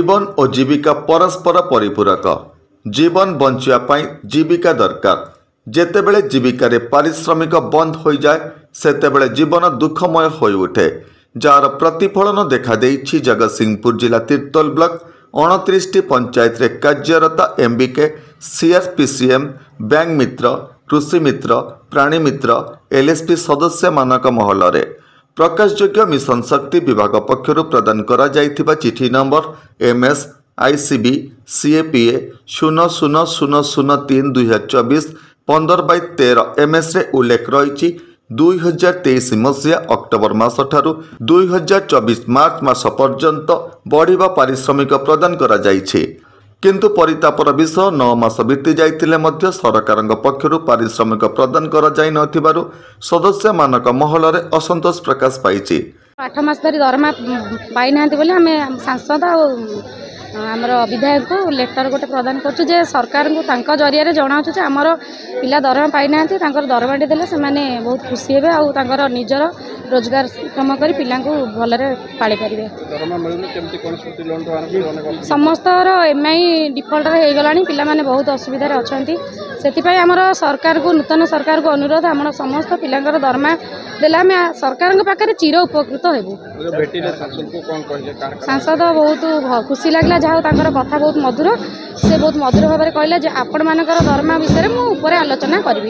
जीवन और जीविका परस्पर परिपूरक। जीवन बंचाई जीविका दरकार। जेतेबेले जीविकार पारिश्रमिक बंद हो जाए सेतेबेले जीवन दुखमय हो उठे, जार प्रतिफलन देखा देइछि जगतसिंहपुर जिला तीर्तोल ब्लॉक 29 पंचायत रे कार्यरत एमबीके, सीआरपीसीएम, बैंक मित्र, कृषि मित्र, प्राणी मित्र, एलएसपी सदस्य मानक महल प्रकाशयोग्य मिशन शक्ति विभाग पक्षर प्रदान करा जाइथिबा चिठी number MS ICB CAPA 000003/2024 15/13 MS रे उल्लेख रही 2023 मसीहा अक्टोबर मास ठारू 2024 मार्च मास पर्यंत बढ़िबा पारिश्रमिक प्रदान करा जाइछि। किंतु परितापर विषय 9 मास बीती जाइतिले मध्य सरकारक पक्षरु पारिश्रमिक प्रदान करा जाई नथिबारु सदस्य मानक महल रे असंतोष प्रकाश पाइछि। 8 मास धरी दरमा पाई नांती बोले हमें सांसद आमर विधायक को लेटर गोटे प्रदान करछु जे सरकार को तांका जरिया रे जणाउछु जे हमर पिला दरमा पाई नांती तांकर दरमाटी देले से माने बहुत खुशी हेबे आ तांकर निजर रोजगार कम करी पिला को भलरे पाली परिबे। दरमा मिलुने केमति कोन स्थिति लोन तो आरंभ समस्त एमआई डिफॉल्ट रे हे गलानी पिला माने बहुत असुविधा रे अछंती। सेतिपई हमर सरकार को नूतन सरकार को अनुरोध हमर समस्त पिलांकर दरमा देला हमें सरकार के पाखरे चिर उपकृत हेबु। भेटिले सांसद को कोन कहिले सांसद बहुत खुशी लागला जहाँ तांकर कथा बहुत मधुर से बहुत मधुर भाव में कहला जे आपण मानकर दरमा विषय में ऊपर आलोचना करी।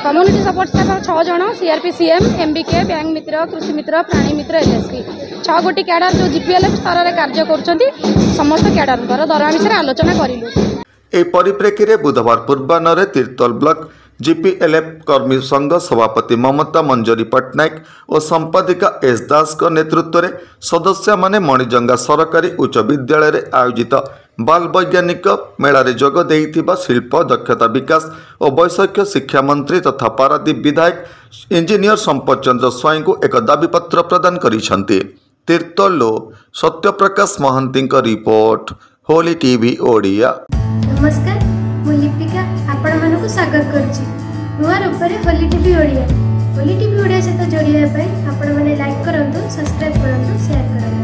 कम्युनिटी सपोर्ट स्टाफ 6 जन, CRPCM, MBK, बैंक मित्र, कृषि मित्र, प्राणी मित्र, LSP 6 गोटी कैडर जो GPLF स्तर में कार्य कर समस्त कैडर दरमा विषय आलोचना करूँ। एही परिप्रेक्षी रे बुधवार पूर्वाह्न तीर्तोल ब्लॉक GPLF कर्मी संघ सभापति ममता मंजरी पट्टनायक और संपादिका S दास को नेतृत्व में सदस्य माने मणिजंगा सरकारी उच्च विद्यालय रे आयोजित बाल वैज्ञानिक मेला रे जोग देइथिबा शिल्प दक्षता विकास और वैषयिक शिक्षा मंत्री तथा पारादीप विधायक इंजीनियर संपत चंद्र स्वाई को एक दाबीपत्र प्रदान करिसेंती। तीर्तोल सत्यप्रकाश महांती रिपोर्ट, होली टीवी ओडिया। नमस्कार, मु लिपिका आपण मानक स्वागत करछि नुआ रूपरे होली टीवी ओडिया। होली टीवी ओडिया सहित जोड़िया आपण माने लाइक करंतु, सब्सक्राइब करंतु, शेयर करंतु।